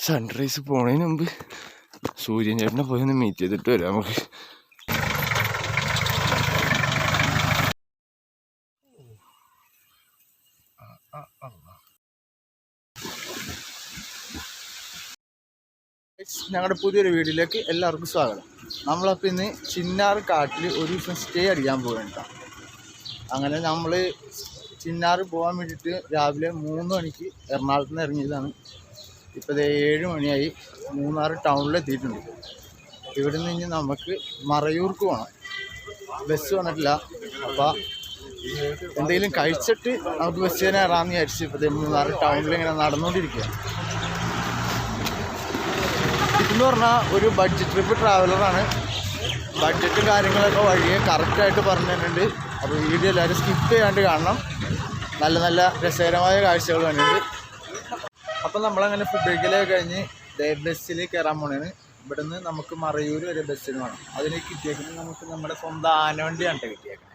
Sunrise പോണതിന് മുമ്പ് സൂര്യൻ ചേട്ടനെ പോയി ഒന്ന് മീറ്റ് ചെയ്തിട്ട് വരാം നമുക്ക്. ഞങ്ങളുടെ പുതിയൊരു വീഡിയോയിലേക്ക് എല്ലാവർക്കും സ്വാഗതം. നമ്മളപ്പോൾ ഇന്ന് ചിന്നാർ കാട്ടിൽ ഒരു ദിവസം സ്റ്റേ അടിക്കാൻ പോകുന്നുണ്ട്. അങ്ങനെ നമ്മൾ ചിന്നാർ പോകാൻ വേണ്ടിയിട്ട് രാവിലെ 3 മണിക്ക് എറണാകുളത്ത് നിന്ന് ഇറങ്ങിയതാണ്. ഇപ്പോൾ 7 മണിയായി. മൂന്നാർ ടൗണിലെത്തിയിട്ടുണ്ട്. ഇവിടെ നിന്ന് ഇനി നമുക്ക് മറയൂർക്ക് പോകണം. ബസ് വന്നിട്ടില്ല. അപ്പോൾ എന്തെങ്കിലും കഴിച്ചിട്ട് നമുക്ക് ബസ് തന്നെ ഇറാമെന്ന് വിചാരിച്ചു. ഇപ്പോൾ മൂന്നാർ ടൗണിൽ ഇങ്ങനെ നടന്നുകൊണ്ടിരിക്കുക. ഇതെന്ന് പറഞ്ഞാൽ ഒരു ബഡ്ജറ്റ് ട്രിപ്പ് ട്രാവലറാണ്. ബഡ്ജറ്റും കാര്യങ്ങളൊക്കെ വഴിയെ കറക്റ്റായിട്ട് പറഞ്ഞു തരുന്നുണ്ട്. അപ്പോൾ വീഡിയോ എല്ലാവരും സ്കിപ്പ് ചെയ്യാണ്ട് കാണണം. നല്ല നല്ല രസകരമായ കാഴ്ചകൾ കണ്ടിട്ടുണ്ട്. അപ്പം നമ്മളങ്ങനെ ഫുഡ് കഴിക്കലൊക്കെ കഴിഞ്ഞ് ബസ്സിൽ കയറാൻ പോണേന്. ഇവിടെ നിന്ന് നമുക്ക് മറയൂർ വരെ ബസ്സിന് വേണം. അതിന് കിട്ടിയേക്കുന്നത് നമുക്ക് നമ്മുടെ സ്വന്തം ആനവണ്ടിയാണ് കിട്ടിയേക്കുന്നത്.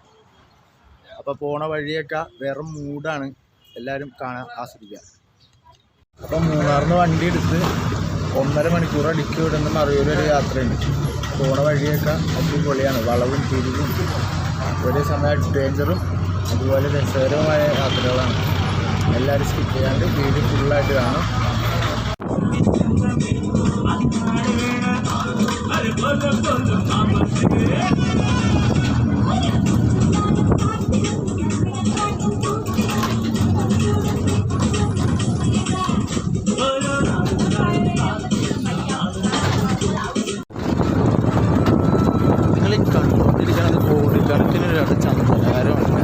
അപ്പോൾ പോണ വഴിയൊക്കെ വേറെ മൂഡാണ്. എല്ലാവരും കാണാൻ ആസ്വദിക്കുക. അപ്പം മൂന്നാറിന് വണ്ടി എടുത്ത് 1.5 മണിക്കൂർ അടിക്ക് ഇവിടെ നിന്ന് മറയൂർ വരെ യാത്രയുണ്ട്. പോണ വഴിയൊക്കെ അടിപൊളിയാണ്. വളവും തിരിവും ഒരേ സമയം ഡേഞ്ചറും അതുപോലെ രസകരമായ യാത്രകളാണ്. എല്ലാവരും സ്കിപ്പ് ചെയ്യാണ്ട് വീഡിയോ ഫുള്ളായിട്ട് കാണും. നിങ്ങൾ കണ്ടുകൊണ്ടിരിക്കുന്നത് കോടിക്കണക്കിനൊരു ചന്ദനകാരമാണ്.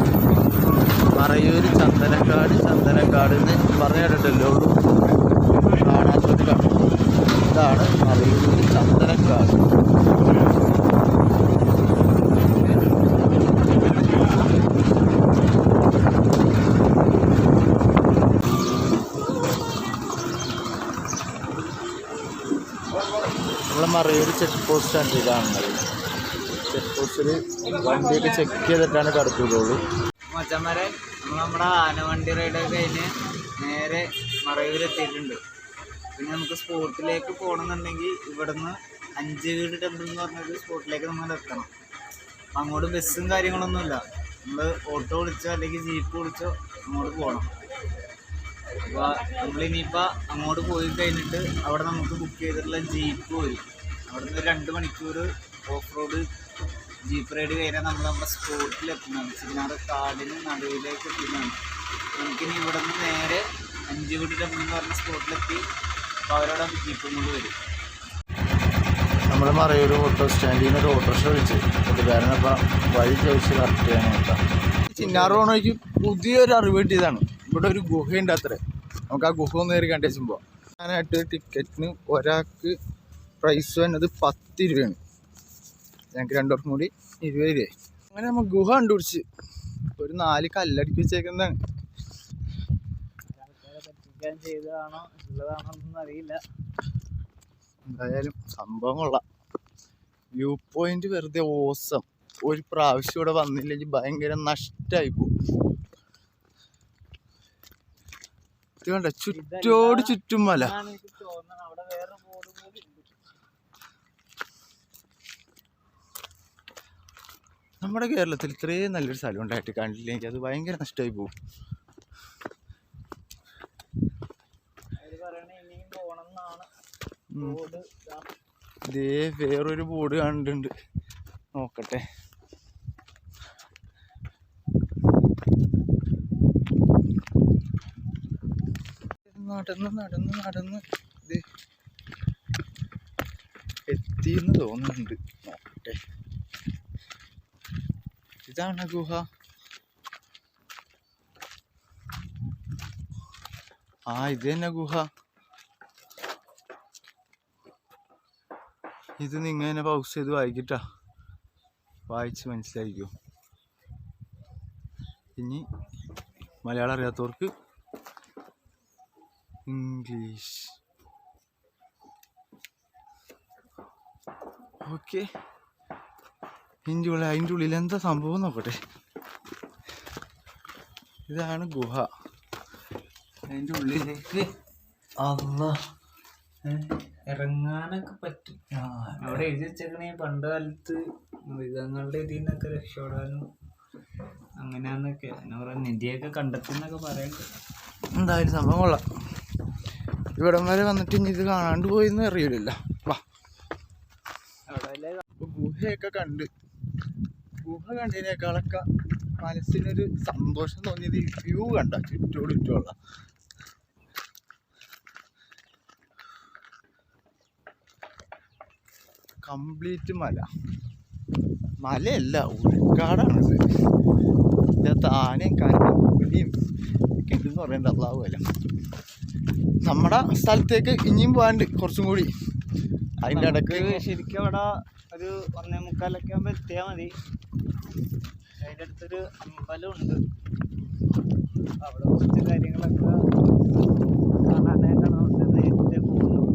മറയൂർ ചന്ദനക്കാട് എന്ന് പറഞ്ഞിട്ടുണ്ടല്ലോ. കാണാത്തൊരു കാണും. ഇതാണ് മറയൂർ ചന്ദനക്കാട്. നമ്മളെ മറയൂർ ചെക്ക് പോസ്റ്റാണ് ഈ കാണുന്നത്. ചെക്ക് പോസ്റ്റിൽ വണ്ടിയൊക്കെ ചെക്ക് ചെയ്തിട്ടാണ് കടത്തുകയുള്ളൂ. മച്ചന്മാരെ നമ്മുടെ ആനവണ്ടി റൈഡൊക്കെ കഴിഞ്ഞ് നേരെ മറയൂരെത്തിയിട്ടുണ്ട്. പിന്നെ നമുക്ക് സ്പോട്ടിലേക്ക് പോകണമെന്നുണ്ടെങ്കിൽ ഇവിടുന്ന് 5 വീട് ടെമ്പിൾ എന്ന് പറഞ്ഞൊരു സ്പോട്ടിലേക്ക് നമ്മൾ എത്തണം. അപ്പം അങ്ങോട്ട് ബസ്സും കാര്യങ്ങളൊന്നുമില്ല. നമ്മൾ ഓട്ടോ വിളിച്ചോ അല്ലെങ്കിൽ ജീപ്പ് വിളിച്ചോ അങ്ങോട്ട് പോകണം. അപ്പോൾ നമ്മളിനിയിപ്പോൾ അങ്ങോട്ട് പോയി കഴിഞ്ഞിട്ട് അവിടെ നമുക്ക് ബുക്ക് ചെയ്തിട്ടുള്ള ജീപ്പ് വരും. അവിടെ നിന്ന് 2 മണിക്കൂർ ഓഫ് റോഡ് ജീപ്പ് റൈഡ് കഴിഞ്ഞാൽ നമ്മൾ നമ്മുടെ സ്പോട്ടിലെത്തുന്നതാണ്. ചിന്നാർ കാടിന് നടുവിലേക്ക് എത്തുന്നതാണ്. നമുക്കിനി ഇവിടെ നിന്ന് നേരെ 5 വീട് ടെമ്പിൾ എന്ന് പറഞ്ഞ സ്പോട്ടിലെത്തി അപ്പോൾ അവരോട് ജീപ്പും കൊണ്ട് വരും. നമ്മൾ മറയൂർ ഓട്ടോ സ്റ്റാൻഡിൽ നിന്ന് ഒരു ഓട്ടോറിക്ഷ വിളിച്ച് കാരണം അപ്പം വഴി ചോദിച്ച് കറക്റ്റ് ചെയ്യാൻ നോക്കാം. ചിന്നാർ പോകണമെങ്കിൽ പുതിയൊരു അറിവ് കിട്ടിയതാണ്. ഇവിടെ ഒരു ഗുഹയുണ്ട് അത്ര. നമുക്ക് ആ ഗുഹ ഒന്ന് കയറി കണ്ടേച്ചും പോവാം. ഞാനായിട്ട് ടിക്കറ്റിന് ഒരാൾക്ക് പ്രൈസ് വന്നത് 10 രൂപയാണ്. ഞങ്ങൾക്ക് 2 പേർക്കും കൂടി 20 രൂപയായി. അങ്ങനെ നമ്മൾ ഗുഹ കണ്ടുപിടിച്ച് ഒരു 4 കല്ലടിക്ക് വെച്ചേക്കുന്നതാണ്. ചെയ്തതാണോ ഉള്ളതാണോ എന്നൊന്നും അറിയില്ല. എന്തായാലും സംഭവം കൊള്ളാം. വ്യൂ പോയിന്റ് വെറുതെ ഓസം. ഒരു പ്രാവശ്യം ഇവിടെ വന്നില്ലെങ്കിൽ ഭയങ്കര നഷ്ടമായി പോകും. ഇത് കണ്ട ചുറ്റോട് ചുറ്റും മല. നമ്മുടെ കേരളത്തിൽ ഇത്രയും നല്ലൊരു സ്ഥലം ഉണ്ടായിട്ട് കണ്ടില്ലെങ്കിൽ അത് ഭയങ്കര നഷ്ടമായി പോകും. ഇതേ വേറൊരു ബോർഡ് കണ്ടിട്ടുണ്ട്. നോക്കട്ടെ. നടന്ന് ഇത് എത്തിയെന്ന് തോന്നുന്നുണ്ട്. നോക്കട്ടെ. ഇതാണ് ഗുഹ. ഇത് തന്നെ ഗുഹ. ഇത് നിങ്ങൾ തന്നെ പൗസ് ചെയ്ത് വായിക്കട്ടാ. വായിച്ച് മനസ്സിലായിരിക്കും. ഇനി മലയാളം അറിയാത്തവർക്ക് ഇംഗ്ലീഷ്. ഓക്കെ. അതിൻ്റെ ഉള്ളിൽ എന്താ സംഭവം നോക്കട്ടെ. ഇതാണ് ഗുഹ. അതിൻ്റെ ഉള്ളിലേക്ക് ഇറങ്ങാനൊക്കെ പറ്റും. അവിടെ എഴുതി വെച്ചേക്കണേ പണ്ട് കാലത്ത് മൃഗങ്ങളുടെ ഇതിന്നൊക്കെ രക്ഷപ്പെടാനും അങ്ങനെയാന്നൊക്കെ നിധിയൊക്കെ കണ്ടെത്തുന്നൊക്കെ പറയണ്ട്. എന്തായാലും സംഭവം കൊള്ളാം. ഇവിടം വരെ വന്നിട്ട് ഇനി ഇത് കാണാണ്ട് പോയിന്ന് അറിയില്ല. വാ, ഗുഹയൊക്കെ കണ്ട് ഗുഹ കണ്ടതിനേക്കാളൊക്കെ മനസ്സിനൊരു സന്തോഷം തോന്നിയത് ഈ വ്യൂ കണ്ട ചുറ്റുമുള്ള കംപ്ലീറ്റ് മലയല്ല, ഉൾക്കാടാണിത്. ഇതിനകത്ത് ആനയും പുലിയും ഒക്കെ ഉണ്ടെന്ന് പറയേണ്ട അള്ളാവുമല്ല. നമ്മുടെ സ്ഥലത്തേക്ക് ഇനിയും പോകാണ്ട് കുറച്ചും കൂടി. അതിൻ്റെ ഇടയ്ക്ക് ശരിക്കും അവിടെ ഒരു 1:45 ആകുമ്പോൾ എത്തിയാൽ മതി. അതിൻ്റെ അടുത്തൊരു അമ്പലമുണ്ട്. അവിടെ കുറച്ച് കാര്യങ്ങളൊക്കെ കാണാനായിട്ടാണ് അവിടെ നേരത്തെ പോകുന്നത്.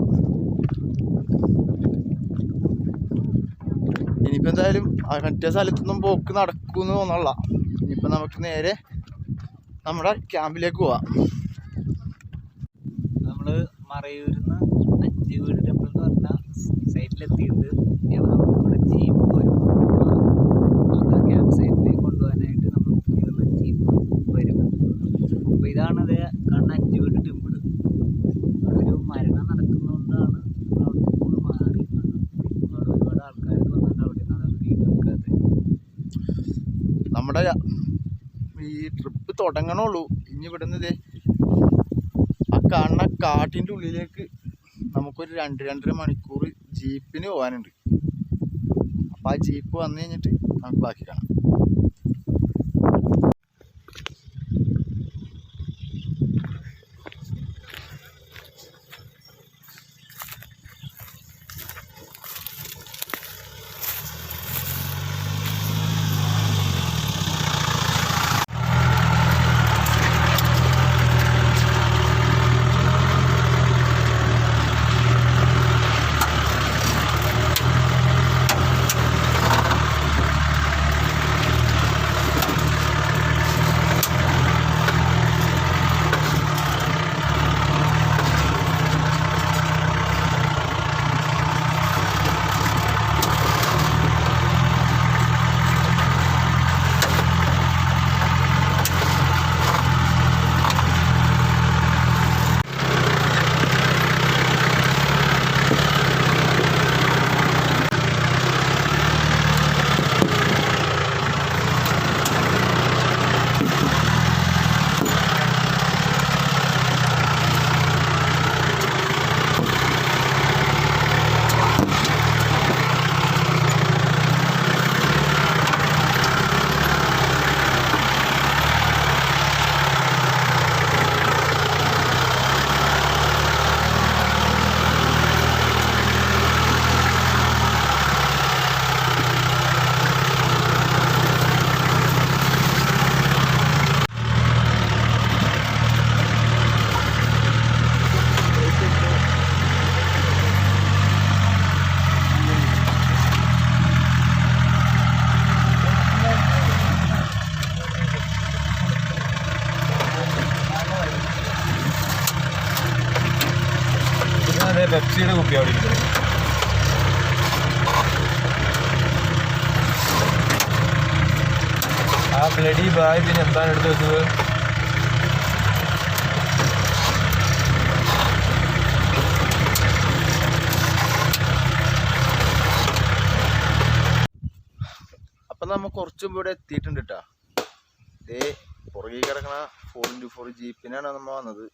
ഇനിയിപ്പോൾ എന്തായാലും മറ്റേ സ്ഥലത്തൊന്നും പോക്ക് നടക്കുമെന്ന് തോന്നല്ല. ഇനിയിപ്പോൾ നമുക്ക് നേരെ നമ്മുടെ ക്യാമ്പിലേക്ക് പോവാം. നമ്മൾ മറയൂരിന്ന് 5 വീട് ടെമ്പിൾ എന്ന് പറഞ്ഞ സൈറ്റിലെത്തിയിട്ട് നമുക്കിവിടെ ജീപ്പ് വരും. ആ ക്യാമ്പ് സൈറ്റിലേക്ക് കൊണ്ടുപോകാനായിട്ട് നമുക്ക് ജീപ്പ് വരും. അപ്പോൾ ഇതാണത് കാണുന്ന 5 വീട് ടെമ്പിൾ. അവിടെ ഒരു മരണം നടക്കുന്നതുകൊണ്ടാണ് അവിടെ മാറി. അവിടെ ഒരുപാട് ആൾക്കാർക്ക് വന്നിട്ട് അവിടെ നിന്നാണ് വീട് എടുക്കാതെ. നമ്മുടെ ഈ ട്രിപ്പ് തുടങ്ങണുള്ളൂ. ഇനി ഇവിടുന്ന് ഇതേ ആ കാണുന്ന കാട്ടിൻ്റെ ഉള്ളിലേക്ക് നമുക്കൊരു 2-2.5 മണിക്കൂർ ജീപ്പിന് പോകാനുണ്ട്. അപ്പം ആ ജീപ്പ് വന്നു കഴിഞ്ഞിട്ട് നമുക്ക് ബാക്കി കാണാം. പെപ്സിയുടെ കുപ്പി അവിടെ ഇരിക്കുന്നത്. ആ ബ്ലഡി ബായ് പിന്നെ എന്താണ് എടുത്ത് വെച്ചത്? അപ്പം നമ്മൾ കുറച്ചും ഇവിടെ എത്തിയിട്ടുണ്ട് കേട്ടോ. ഇതേ പുറകെ കിടക്കണ 4x4 ജീപ്പിനാണ് നമ്മൾ വന്നത്.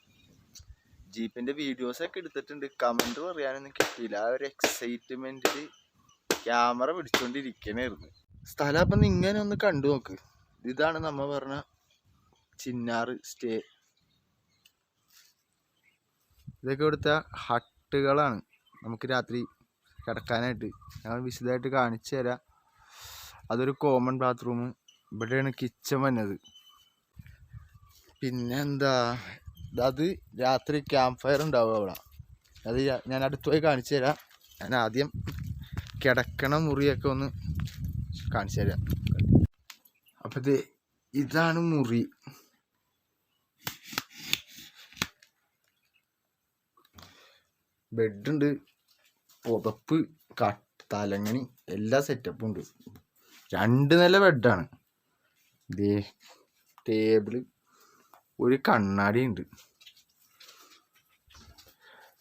ജീപ്പിൻ്റെ വീഡിയോസൊക്കെ എടുത്തിട്ടുണ്ട്. കമൻറ്റ് പറയാനൊന്നും കിട്ടിയില്ല. ആ ഒരു എക്സൈറ്റ്മെൻറ്റിൽ ക്യാമറ പിടിച്ചുകൊണ്ടിരിക്കണായിരുന്നു. സ്ഥലം അപ്പം ഇങ്ങനെ ഒന്ന് കണ്ടു നോക്ക്. ഇതാണ് നമ്മൾ പറഞ്ഞ ചിന്നാർ സ്റ്റേ. ഇതൊക്കെ ഇവിടുത്തെ ഹട്ടുകളാണ്. നമുക്ക് രാത്രി കിടക്കാനായിട്ട് ഞങ്ങൾ വിശദമായിട്ട് കാണിച്ചു തരാം. അതൊരു കോമൺ ബാത്റൂം. ഇവിടെയാണ് കിച്ചൺ വന്നത്. പിന്നെ എന്താ, അത് രാത്രി ക്യാമ്പ് ഫയർ ഉണ്ടാവും അവിടെ. അത് ഞാൻ അടുത്ത് പോയി കാണിച്ചു തരാം. ഞാൻ ആദ്യം കിടക്കണ മുറിയൊക്കെ ഒന്ന് കാണിച്ചു തരാം. അപ്പം ഇതാണ് മുറി. ബെഡുണ്ട്, പുതപ്പ്, തലങ്ങണി, എല്ലാ സെറ്റപ്പും ഉണ്ട്. 2 നില ബെഡാണ്. ടേബിള്, ഒരു കണ്ണാടി ഉണ്ട്.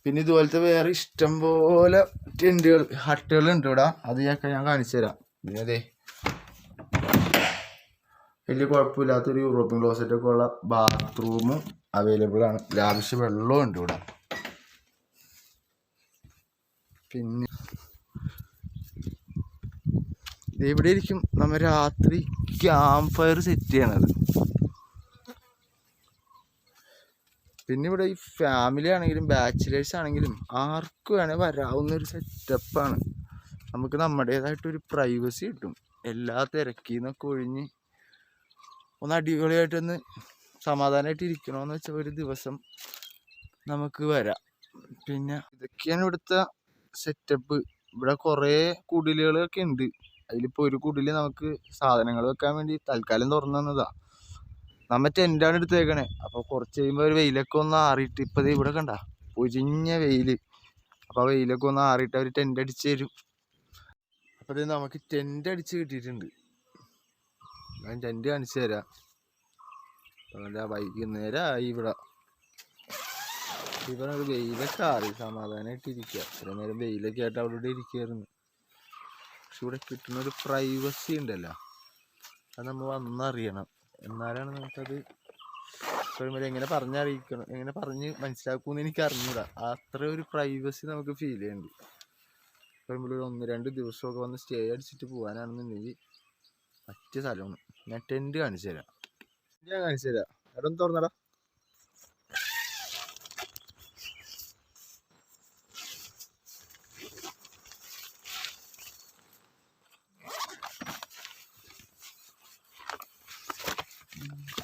പിന്നെ ഇതുപോലത്തെ വേറെ ഇഷ്ടം പോലെ ടെൻറ്റുകൾ, ഹട്ടുകൾ ഉണ്ട് ഇവിടെ. അത് ഞാൻ കാണിച്ചു തരാം. പിന്നെ വലിയ കുഴപ്പമില്ലാത്തൊരു യൂറോപ്യൻ ക്ലോസറ്റൊക്കെ ഉള്ള ബാത്റൂമും അവൈലബിൾ ആണ്. ലാവിഷ് വെള്ളവും ഉണ്ട് ഇവിടെ. പിന്നെ ഇവിടെ ഇരിക്കും നമ്മൾ രാത്രി ക്യാമ്പ് ഫയർ സെറ്റ് ചെയ്യണത്. പിന്നെ ഇവിടെ ഈ ഫാമിലി ആണെങ്കിലും ബാച്ചിലേഴ്സ് ആണെങ്കിലും ആർക്കും വേണേൽ വരാവുന്നൊരു സെറ്റപ്പാണ്. നമുക്ക് നമ്മുടേതായിട്ടൊരു പ്രൈവസി കിട്ടും. എല്ലാ തിരക്കിന്നൊക്കെ ഒഴിഞ്ഞ് ഒന്ന് അടിപൊളിയായിട്ടൊന്ന് സമാധാനമായിട്ട് ഇരിക്കണമെന്ന് വെച്ചാൽ ഒരു ദിവസം നമുക്ക് വരാം. പിന്നെ ഇതൊക്കെയാണ് ഇവിടുത്തെ സെറ്റപ്പ്. ഇവിടെ കുറേ കുടിലുകളൊക്കെ ഉണ്ട്. അതിലിപ്പോൾ ഒരു കുടില് നമുക്ക് സാധനങ്ങൾ വെക്കാൻ വേണ്ടി തൽക്കാലം തുറന്നു തന്നതാ. നമ്മ ടെൻ്റാണ് എടുത്തേക്കണേ. അപ്പോൾ കുറച്ച് കഴിയുമ്പോൾ ഒരു വെയിലൊക്കെ ഒന്ന് ആറിയിട്ട്, ഇപ്പോൾ ഇവിടെ കണ്ട പൊരിഞ്ഞ വെയിൽ. അപ്പോൾ ആ വെയിലൊക്കെ ഒന്ന് ആറിയിട്ട് അവർ ടെൻ്റ് അടിച്ച് തരും. അപ്പോൾ നമുക്ക് ടെൻ്റ് അടിച്ച് കിട്ടിയിട്ടുണ്ട്. ഞാൻ ടെൻ്റ് കാണിച്ചു തരാം. അപ്പോൾ വൈകുന്നേരമായി ഇവിടെ ഒരു വെയിലൊക്കെ ആറി സമാധാനമായിട്ടിരിക്കുക. ഇത്ര നേരം വെയിലൊക്കെ ആയിട്ട് അവിടെ ഇരിക്കുകയായിരുന്നു. പക്ഷെ ഇവിടെ കിട്ടുന്നൊരു പ്രൈവസി ഉണ്ടല്ലോ, അത് നമ്മൾ വന്നറിയണം. എന്നാലാണ് നമുക്കത് എങ്ങനെ പറഞ്ഞറിയിക്കണം, എങ്ങനെ പറഞ്ഞ് മനസ്സിലാക്കുമെന്ന് എനിക്ക് അറിഞ്ഞൂടാ. അത്ര ഒരു പ്രൈവസി നമുക്ക് ഫീൽ ചെയ്യുന്നുണ്ട്. ഇപ്പോൾ ഒരു 1-2 ദിവസമൊക്കെ വന്ന് സ്റ്റേ അടിച്ചിട്ട് പോകാനാണെന്നുണ്ടെങ്കിൽ പറ്റിയ സ്ഥലമാണ്. ഞാൻ ടെൻ്റ് കാണിച്ചു തരാം. എവിടെ ഒന്ന് തുറന്നടാ.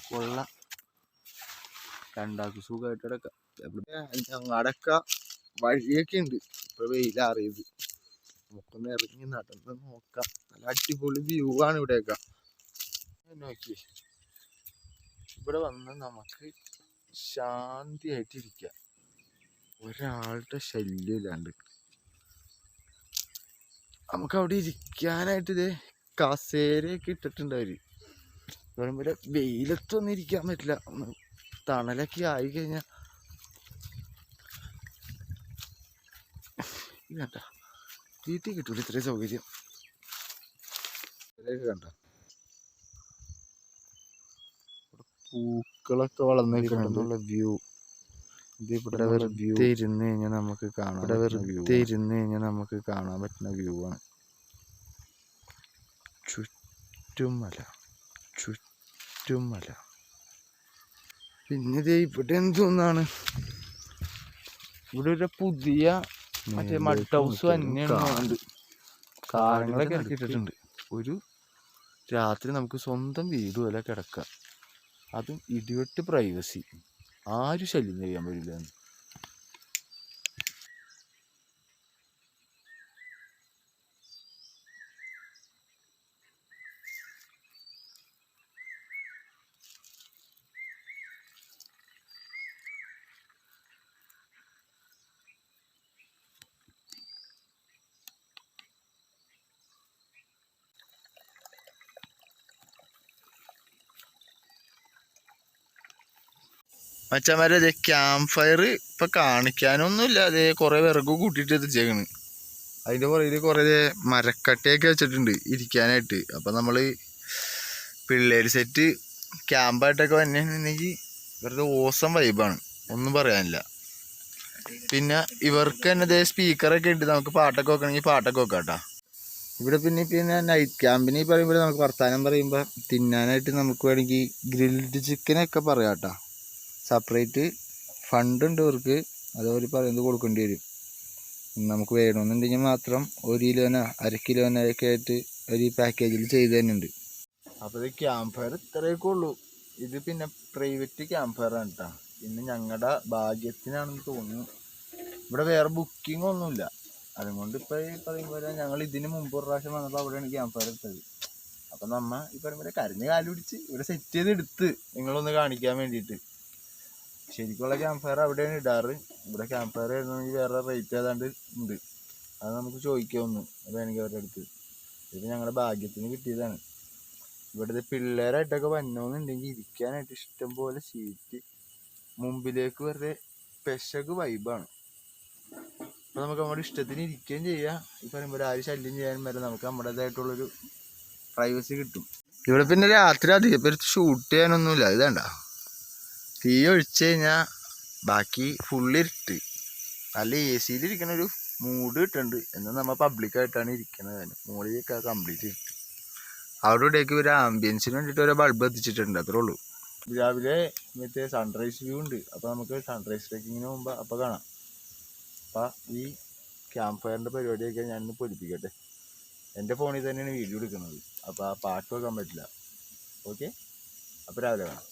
കൊള്ള രണ്ടാൾക്ക് സുഖമായിട്ട് കിടക്കാം. ഞങ്ങടൊക്കെ വഴിയൊക്കെ ഉണ്ട്. ഇപ്പോൾ വെയിലറിയത് നമുക്കൊന്ന് ഇറങ്ങി നടന്ന് നോക്കാം. നല്ല അടിപൊളി വ്യൂ ആണ് ഇവിടെയൊക്കെ. നോക്കി ഇവിടെ വന്ന് നമുക്ക് ശാന്തിയായിട്ടിരിക്കാം, ഒരാളുടെ ശല്യമില്ലാണ്ട്. നമുക്ക് അവിടെ ഇരിക്കാനായിട്ട് കസേരയൊക്കെ ഇട്ടിട്ടുണ്ട് അവർ. പറയുമ്പോൾ വെയിലത്തൊന്നും ഇരിക്കാൻ പറ്റില്ല. തണലൊക്കെ ആയി കഴിഞ്ഞാൽ കണ്ട വീട്ടിൽ കിട്ടൂല ഇത്രയും സൗകര്യം. കണ്ട പൂക്കളൊക്കെ വളർന്നിരിക്കണമെന്നുള്ള വ്യൂ. ഇവിടെ വെറുതെ ഇരുന്ന് കഴിഞ്ഞാൽ നമുക്ക് കാണാം. ഇവിടെ വെറുതെ ഇരുന്ന് കഴിഞ്ഞാൽ നമുക്ക് കാണാൻ പറ്റുന്ന വ്യൂ ആണ്. ചുറ്റുമല, ചുറ്റുമല. പിന്നെ ഇവിടെ എന്തോന്നാണ്, ഇവിടെ ഒരു പുതിയ മറ്റേ മഡ് ഹൗസ് തന്നെയാണ്. കാര്യങ്ങളൊക്കെ ഇറക്കിയിട്ടിട്ടുണ്ട്. ഒരു രാത്രി നമുക്ക് സ്വന്തം വീട് പോലെ കിടക്കാം. അതും ഇടിവെട്ട് പ്രൈവസി, ആരും ശല്യം ചെയ്യാൻ പറ്റില്ല. മച്ചന്മാരെ അതെ ക്യാമ്പ് ഫയർ ഇപ്പം കാണിക്കാനൊന്നുമില്ല. അതേ കുറേ വിറക് കൂട്ടിയിട്ട് എത്തിച്ചേക്കണ്. അതിൻ്റെ പുറകിൽ കുറേ മരക്കട്ടയൊക്കെ വെച്ചിട്ടുണ്ട് ഇരിക്കാനായിട്ട്. അപ്പം നമ്മൾ പിള്ളേർ സെറ്റ് ക്യാമ്പായിട്ടൊക്കെ വന്നിട്ടുണ്ടെങ്കിൽ വെറുതെ ഓസം വൈബാണ്, ഒന്നും പറയാനില്ല. പിന്നെ ഇവർക്ക് തന്നെ സ്പീക്കറൊക്കെ ഉണ്ട്. നമുക്ക് പാട്ടൊക്കെ വെക്കണമെങ്കിൽ പാട്ടൊക്കെ വെക്കാം കേട്ടോ. ഇവിടെ പിന്നെ നൈറ്റ് ക്യാമ്പിന് പറയുമ്പോൾ നമുക്ക് വർത്താനം പറയുമ്പോൾ തിന്നാനായിട്ട് നമുക്ക് വേണമെങ്കിൽ ഗ്രിൽഡ് ചിക്കനൊക്കെ പറയാം കേട്ടോ. സെപ്പറേറ്റ് ഫണ്ടുണ്ട് ഇവർക്ക്, അതവർ പറയുന്നത് കൊടുക്കേണ്ടി വരും. നമുക്ക് വേണമെന്നുണ്ടെങ്കിൽ മാത്രം 1 കിലോനോ 1/2 കിലോനോ ഒക്കെ ആയിട്ട് ഒരു പാക്കേജിൽ ചെയ്ത് തന്നെയുണ്ട്. അപ്പോൾ ഇത് ക്യാമ്പ് ഫയർ ഇത്രയൊക്കെ ഉള്ളൂ. ഇത് പിന്നെ പ്രൈവറ്റ് ക്യാമ്പ് ഫയറാണ് കേട്ടോ. പിന്നെ ഞങ്ങളുടെ ഭാഗ്യത്തിനാണെന്ന് തോന്നുന്നു ഇവിടെ വേറെ ബുക്കിംഗ് ഒന്നുമില്ല. അതുകൊണ്ട് ഇപ്പോൾ ഈ പറയുമ്പോൾ ഞങ്ങൾ ഇതിന് മുമ്പ് ഒരു പ്രാവശ്യം വന്നപ്പോൾ അവിടെയാണ് ക്യാമ്പ് ഫയർ എടുത്തത്. അപ്പം നമ്മ ഈ പറയുമ്പോൾ കരഞ്ഞ് കാല് പിടിച്ച് ഇവിടെ സെറ്റ് ചെയ്ത് എടുത്ത് നിങ്ങളൊന്ന് കാണിക്കാൻ വേണ്ടിയിട്ട്. ശരിക്കുള്ള ക്യാമ്പ് ഫയർ അവിടെയാണ് ഇടാറ്. ഇവിടെ ക്യാമ്പ് ഫയർ ആയിരുന്നെങ്കിൽ വേറെ റേറ്റ് ഏതാണ്ട് ഉണ്ട്, അത് നമുക്ക് ചോദിക്കാമെന്ന് വേണമെങ്കിൽ അവരുടെ അടുത്ത്. ഇത് ഞങ്ങളുടെ ഭാഗ്യത്തിന് കിട്ടിയതാണ്. ഇവിടുത്തെ പിള്ളേരായിട്ടൊക്കെ വന്നോന്നുണ്ടെങ്കിൽ ഇരിക്കാനായിട്ട് ഇഷ്ടം പോലെ സീറ്റ്, മുമ്പിലേക്ക് വെറുതെ പെശക് വൈബാണ്. അപ്പോൾ നമുക്ക് നമ്മുടെ ഇഷ്ടത്തിന് ഇരിക്കുകയും ചെയ്യാം. ഈ പറയുമ്പോൾ ആരും ശല്യം ചെയ്യാനും വരെ നമുക്ക് നമ്മുടേതായിട്ടുള്ളൊരു പ്രൈവസി കിട്ടും. ഇവിടെ പിന്നെ രാത്രി അധികം പേര് ഷൂട്ട് ചെയ്യാനൊന്നുമില്ല. ഇതേണ്ട തീ ഒഴിച്ച് കഴിഞ്ഞാൽ ബാക്കി ഫുള്ള് ഇരുട്ട്, നല്ല എ സിയിലിരിക്കണൊരു മൂഡ് കിട്ടുന്നുണ്ട്. എന്നാൽ നമ്മൾ പബ്ലിക്കായിട്ടാണ് ഇരിക്കുന്നത്. മുകളിലൊക്കെ കംപ്ലീറ്റ് ഇരുട്ട്. അവിടെ ഇവിടേക്ക് ഒരു ആംബിയൻസിന് വേണ്ടിയിട്ട് ഓരോ ബൾബ് എത്തിച്ചിട്ടുണ്ട്, അത്രേ ഉള്ളൂ. രാവിലെ മറ്റേ സൺറൈസ് വ്യൂ ഉണ്ട്, അപ്പോൾ നമുക്ക് സൺറൈസ് ട്രെക്കിങ്ങിന് മുമ്പ് അപ്പോൾ കാണാം. അപ്പം ഈ ക്യാമ്പ് ഫയറിൻ്റെ പരിപാടിയൊക്കെ ഞാനിന്ന് പൊലിപ്പിക്കട്ടെ. എൻ്റെ ഫോണിൽ തന്നെയാണ് വീഡിയോ എടുക്കുന്നത്, അപ്പോൾ ആ പാട്ട് വെക്കാൻ പറ്റില്ല. ഓക്കെ, അപ്പോൾ രാവിലെ കാണാം.